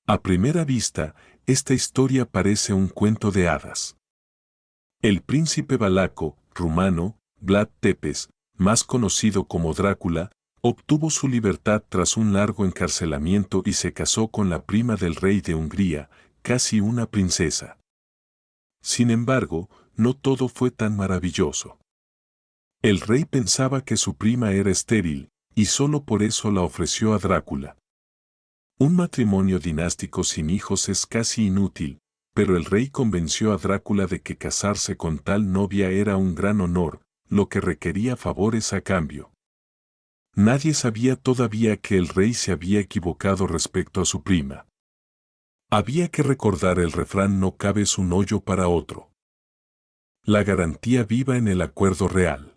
A primera vista, esta historia parece un cuento de hadas. El príncipe valaco, rumano, Vlad Tepes, más conocido como Drácula, obtuvo su libertad tras un largo encarcelamiento y se casó con la prima del rey de Hungría, casi una princesa. Sin embargo, no todo fue tan maravilloso. El rey pensaba que su prima era estéril, y solo por eso la ofreció a Drácula. Un matrimonio dinástico sin hijos es casi inútil, pero el rey convenció a Drácula de que casarse con tal novia era un gran honor, lo que requería favores a cambio. Nadie sabía todavía que el rey se había equivocado respecto a su prima. Había que recordar el refrán: no cabes un hoyo para otro. La garantía viva en el acuerdo real.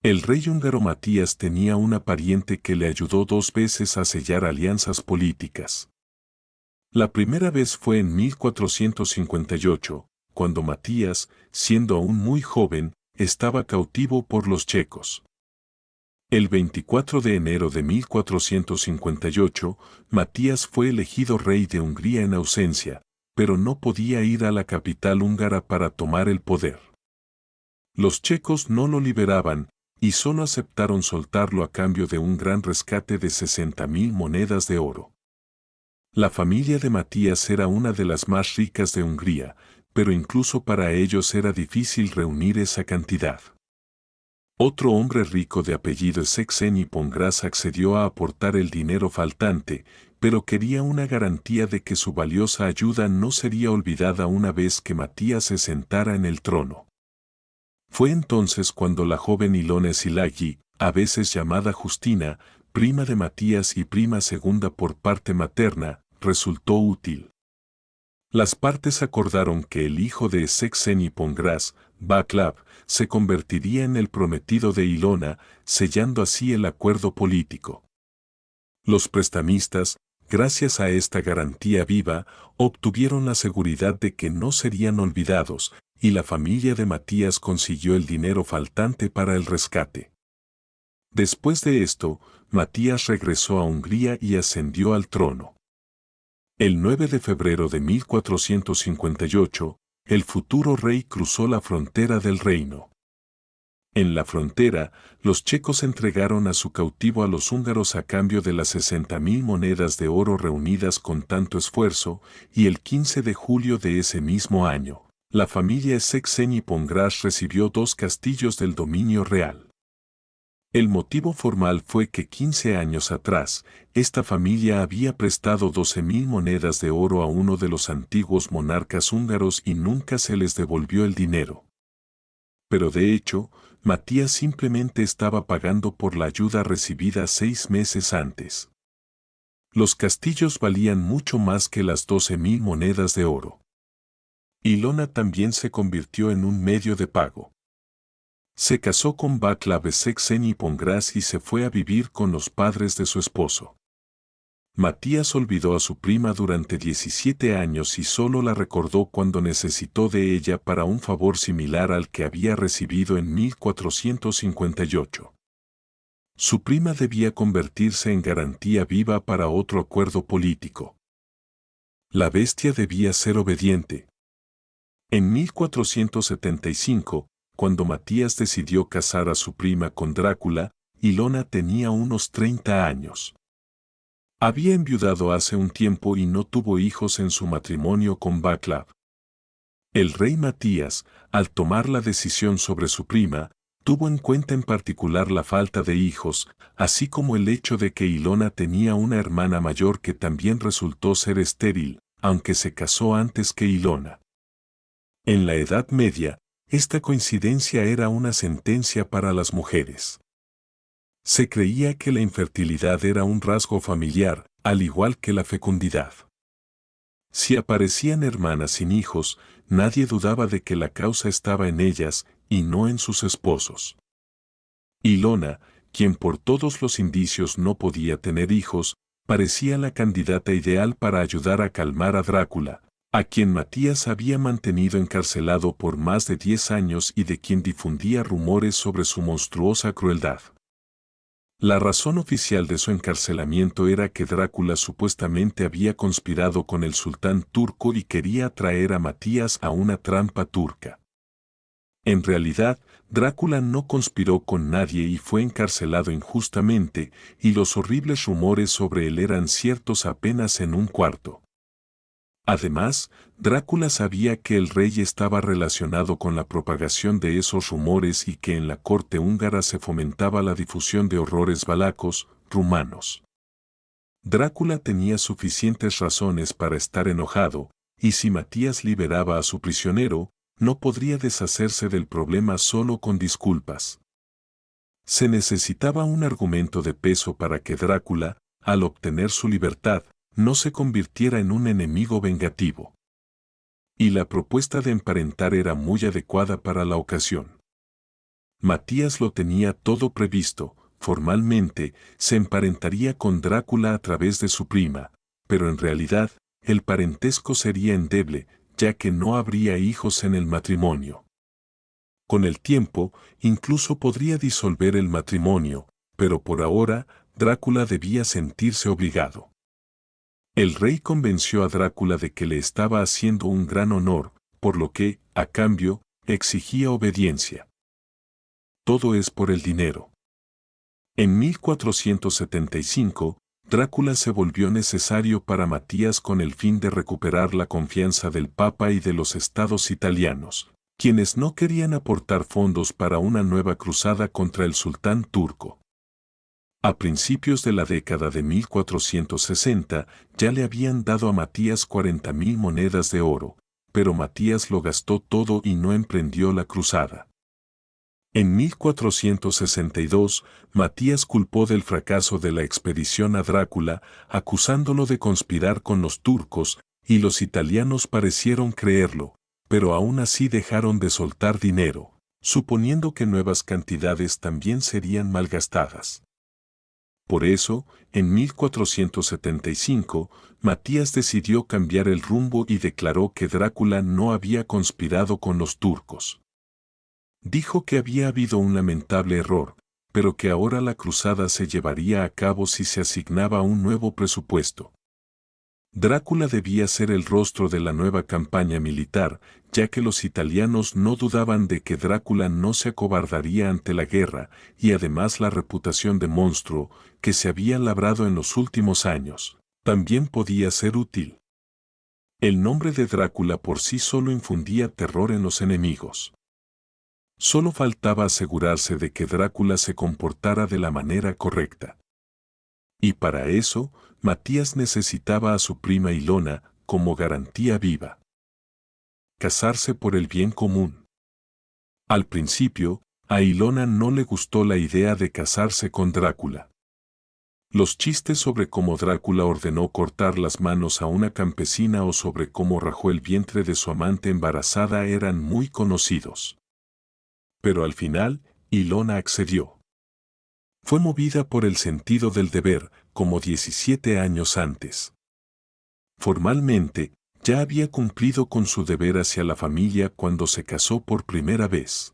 El rey húngaro Matías tenía una pariente que le ayudó 2 veces a sellar alianzas políticas. La primera vez fue en 1458, cuando Matías, siendo aún muy joven, estaba cautivo por los checos. El 24 de enero de 1458, Matías fue elegido rey de Hungría en ausencia, pero no podía ir a la capital húngara para tomar el poder. Los checos no lo liberaban, y solo aceptaron soltarlo a cambio de un gran rescate de 60.000 monedas de oro. La familia de Matías era una de las más ricas de Hungría, pero incluso para ellos era difícil reunir esa cantidad. Otro hombre rico de apellido Székely Pongrácz accedió a aportar el dinero faltante, pero quería una garantía de que su valiosa ayuda no sería olvidada una vez que Matías se sentara en el trono. Fue entonces cuando la joven Ilona Szilágyi, a veces llamada Justina, prima de Matías y prima segunda por parte materna, resultó útil. Las partes acordaron que el hijo de Székely Pongrácz, Václav, se convertiría en el prometido de Ilona, sellando así el acuerdo político. Los prestamistas, gracias a esta garantía viva, obtuvieron la seguridad de que no serían olvidados, y la familia de Matías consiguió el dinero faltante para el rescate. Después de esto, Matías regresó a Hungría y ascendió al trono. El 9 de febrero de 1458, el futuro rey cruzó la frontera del reino. En la frontera, los checos entregaron a su cautivo a los húngaros a cambio de las 60.000 monedas de oro reunidas con tanto esfuerzo, y el 15 de julio de ese mismo año, la familia Székely Pongrácz recibió 2 castillos del dominio real. El motivo formal fue que 15 años atrás, esta familia había prestado 12.000 monedas de oro a uno de los antiguos monarcas húngaros y nunca se les devolvió el dinero. Pero de hecho, Matías simplemente estaba pagando por la ayuda recibida 6 meses antes. Los castillos valían mucho más que las 12.000 monedas de oro. Ilona también se convirtió en un medio de pago. Se casó con Václav Székely Pongrácz y se fue a vivir con los padres de su esposo. Matías olvidó a su prima durante 17 años y solo la recordó cuando necesitó de ella para un favor similar al que había recibido en 1458. Su prima debía convertirse en garantía viva para otro acuerdo político. La bestia debía ser obediente. En 1475, cuando Matías decidió casar a su prima con Drácula, Ilona tenía unos 30 años. Había enviudado hace un tiempo y no tuvo hijos en su matrimonio con Václav. El rey Matías, al tomar la decisión sobre su prima, tuvo en cuenta en particular la falta de hijos, así como el hecho de que Ilona tenía una hermana mayor que también resultó ser estéril, aunque se casó antes que Ilona. En la Edad Media, esta coincidencia era una sentencia para las mujeres. Se creía que la infertilidad era un rasgo familiar, al igual que la fecundidad. Si aparecían hermanas sin hijos, nadie dudaba de que la causa estaba en ellas y no en sus esposos. Ilona, quien por todos los indicios no podía tener hijos, parecía la candidata ideal para ayudar a calmar a Drácula, a quien Matías había mantenido encarcelado por más de 10 años y de quien difundía rumores sobre su monstruosa crueldad. La razón oficial de su encarcelamiento era que Drácula supuestamente había conspirado con el sultán turco y quería atraer a Matías a una trampa turca. En realidad, Drácula no conspiró con nadie y fue encarcelado injustamente, y los horribles rumores sobre él eran ciertos apenas en un cuarto. Además, Drácula sabía que el rey estaba relacionado con la propagación de esos rumores y que en la corte húngara se fomentaba la difusión de horrores valacos, rumanos. Drácula tenía suficientes razones para estar enojado, y si Matías liberaba a su prisionero, no podría deshacerse del problema solo con disculpas. Se necesitaba un argumento de peso para que Drácula, al obtener su libertad, no se convirtiera en un enemigo vengativo. Y la propuesta de emparentar era muy adecuada para la ocasión. Matías lo tenía todo previsto, formalmente, se emparentaría con Drácula a través de su prima, pero en realidad, el parentesco sería endeble, ya que no habría hijos en el matrimonio. Con el tiempo, incluso podría disolver el matrimonio, pero por ahora, Drácula debía sentirse obligado. El rey convenció a Drácula de que le estaba haciendo un gran honor, por lo que, a cambio, exigía obediencia. Todo es por el dinero. En 1475, Drácula se volvió necesario para Matías con el fin de recuperar la confianza del Papa y de los estados italianos, quienes no querían aportar fondos para una nueva cruzada contra el sultán turco. A principios de la década de 1460 ya le habían dado a Matías 40.000 monedas de oro, pero Matías lo gastó todo y no emprendió la cruzada. En 1462, Matías culpó del fracaso de la expedición a Drácula, acusándolo de conspirar con los turcos, y los italianos parecieron creerlo, pero aún así dejaron de soltar dinero, suponiendo que nuevas cantidades también serían malgastadas. Por eso, en 1475, Matías decidió cambiar el rumbo y declaró que Drácula no había conspirado con los turcos. Dijo que había habido un lamentable error, pero que ahora la cruzada se llevaría a cabo si se asignaba un nuevo presupuesto. Drácula debía ser el rostro de la nueva campaña militar, ya que los italianos no dudaban de que Drácula no se acobardaría ante la guerra, y además la reputación de monstruo, que se había labrado en los últimos años, también podía ser útil. El nombre de Drácula por sí solo infundía terror en los enemigos. Solo faltaba asegurarse de que Drácula se comportara de la manera correcta. Y para eso, Matías necesitaba a su prima Ilona como garantía viva. Casarse por el bien común. Al principio, a Ilona no le gustó la idea de casarse con Drácula. Los chistes sobre cómo Drácula ordenó cortar las manos a una campesina o sobre cómo rajó el vientre de su amante embarazada eran muy conocidos. Pero al final, Ilona accedió. Fue movida por el sentido del deber, como 17 años antes. Formalmente, ya había cumplido con su deber hacia la familia cuando se casó por primera vez.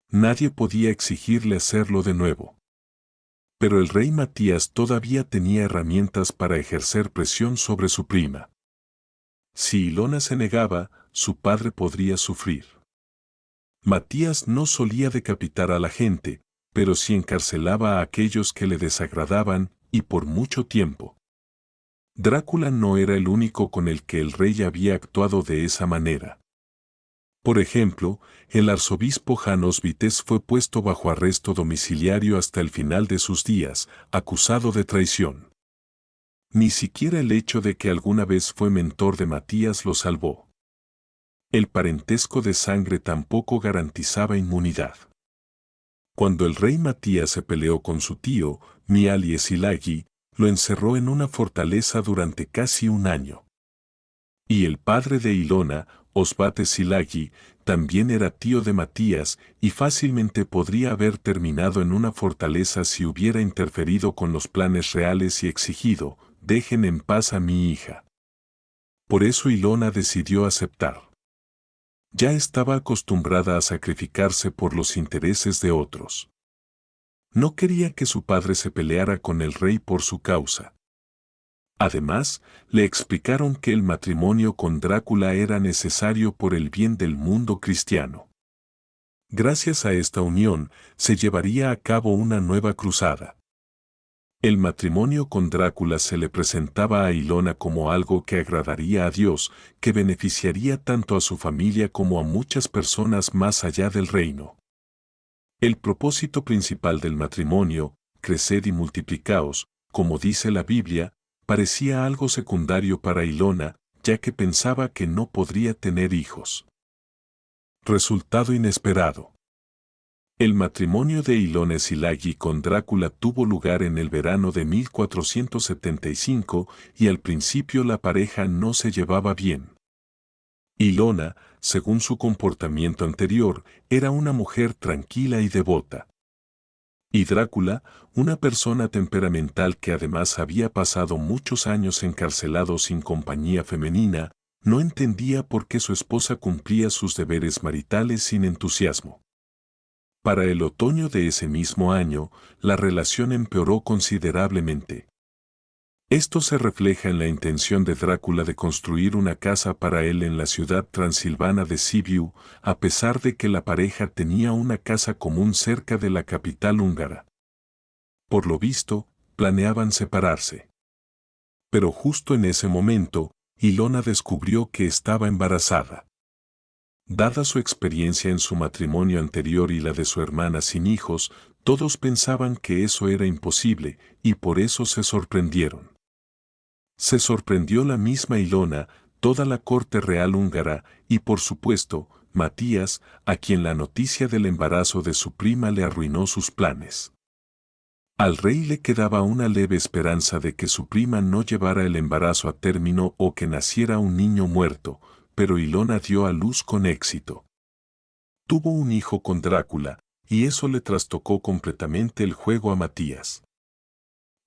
Nadie podía exigirle hacerlo de nuevo. Pero el rey Matías todavía tenía herramientas para ejercer presión sobre su prima. Si Ilona se negaba, su padre podría sufrir. Matías no solía decapitar a la gente, pero sí encarcelaba a aquellos que le desagradaban, y por mucho tiempo. Drácula no era el único con el que el rey había actuado de esa manera. Por ejemplo, el arzobispo János Vites fue puesto bajo arresto domiciliario hasta el final de sus días, acusado de traición. Ni siquiera el hecho de que alguna vez fue mentor de Matías lo salvó. El parentesco de sangre tampoco garantizaba inmunidad. Cuando el rey Matías se peleó con su tío, Miali Esilagi, lo encerró en una fortaleza durante casi un año. Y el padre de Ilona, Osbate Silagi, también era tío de Matías y fácilmente podría haber terminado en una fortaleza si hubiera interferido con los planes reales y exigido, dejen en paz a mi hija. Por eso Ilona decidió aceptar. Ya estaba acostumbrada a sacrificarse por los intereses de otros. No quería que su padre se peleara con el rey por su causa. Además, le explicaron que el matrimonio con Drácula era necesario por el bien del mundo cristiano. Gracias a esta unión, se llevaría a cabo una nueva cruzada. El matrimonio con Drácula se le presentaba a Ilona como algo que agradaría a Dios, que beneficiaría tanto a su familia como a muchas personas más allá del reino. El propósito principal del matrimonio, creced y multiplicaos, como dice la Biblia, parecía algo secundario para Ilona, ya que pensaba que no podría tener hijos. Resultado inesperado. El matrimonio de Ilona Szilágyi con Drácula tuvo lugar en el verano de 1475 y al principio la pareja no se llevaba bien. Ilona, según su comportamiento anterior, era una mujer tranquila y devota. Y Drácula, una persona temperamental que además había pasado muchos años encarcelado sin compañía femenina, no entendía por qué su esposa cumplía sus deberes maritales sin entusiasmo. Para el otoño de ese mismo año, la relación empeoró considerablemente. Esto se refleja en la intención de Drácula de construir una casa para él en la ciudad transilvana de Sibiu, a pesar de que la pareja tenía una casa común cerca de la capital húngara. Por lo visto, planeaban separarse. Pero justo en ese momento, Ilona descubrió que estaba embarazada. Dada su experiencia en su matrimonio anterior y la de su hermana sin hijos, todos pensaban que eso era imposible, y por eso se sorprendieron. Se sorprendió la misma Ilona, toda la corte real húngara, y por supuesto, Matías, a quien la noticia del embarazo de su prima le arruinó sus planes. Al rey le quedaba una leve esperanza de que su prima no llevara el embarazo a término o que naciera un niño muerto, pero Ilona dio a luz con éxito. Tuvo un hijo con Drácula, y eso le trastocó completamente el juego a Matías.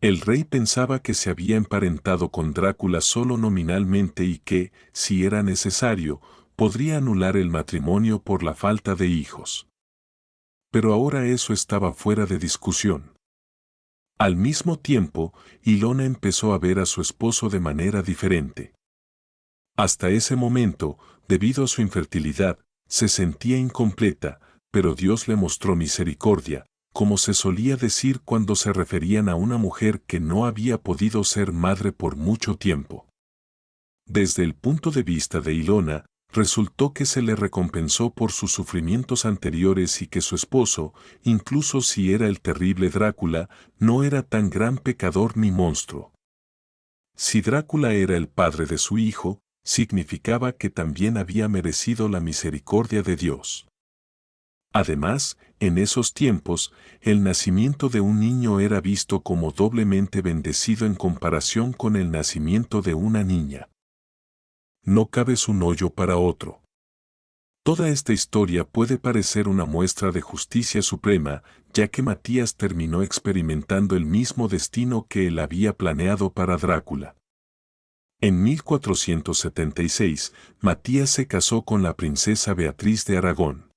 El rey pensaba que se había emparentado con Drácula solo nominalmente y que, si era necesario, podría anular el matrimonio por la falta de hijos. Pero ahora eso estaba fuera de discusión. Al mismo tiempo, Ilona empezó a ver a su esposo de manera diferente. Hasta ese momento, debido a su infertilidad, se sentía incompleta, pero Dios le mostró misericordia, como se solía decir cuando se referían a una mujer que no había podido ser madre por mucho tiempo. Desde el punto de vista de Ilona, resultó que se le recompensó por sus sufrimientos anteriores y que su esposo, incluso si era el terrible Drácula, no era tan gran pecador ni monstruo. Si Drácula era el padre de su hijo, significaba que también había merecido la misericordia de Dios. Además, en esos tiempos, el nacimiento de un niño era visto como doblemente bendecido en comparación con el nacimiento de una niña. No cabes un hoyo para otro. Toda esta historia puede parecer una muestra de justicia suprema, ya que Matías terminó experimentando el mismo destino que él había planeado para Drácula. En 1476, Matías se casó con la princesa Beatriz de Aragón.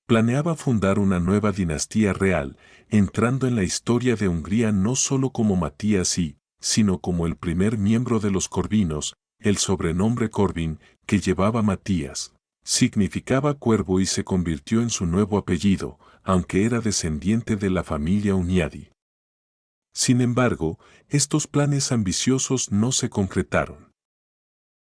Planeaba fundar una nueva dinastía real, entrando en la historia de Hungría no solo como Matías I, sino como el primer miembro de los corvinos. El sobrenombre Corvin, que llevaba Matías, significaba cuervo y se convirtió en su nuevo apellido, aunque era descendiente de la familia Hunyadi. Sin embargo, estos planes ambiciosos no se concretaron.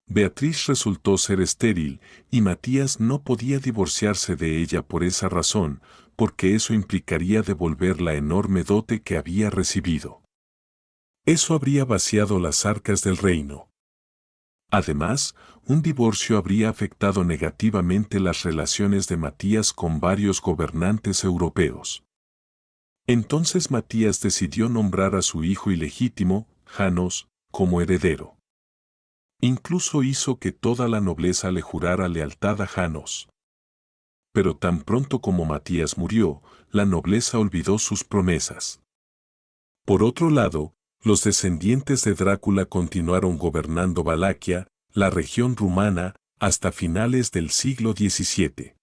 Beatriz resultó ser estéril, y Matías no podía divorciarse de ella por esa razón, porque eso implicaría devolver la enorme dote que había recibido. Eso habría vaciado las arcas del reino. Además, un divorcio habría afectado negativamente las relaciones de Matías con varios gobernantes europeos. Entonces Matías decidió nombrar a su hijo ilegítimo, János, como heredero. Incluso hizo que toda la nobleza le jurara lealtad a János. Pero tan pronto como Matías murió, la nobleza olvidó sus promesas. Por otro lado, los descendientes de Drácula continuaron gobernando Valaquia, la región rumana, hasta finales del siglo XVII.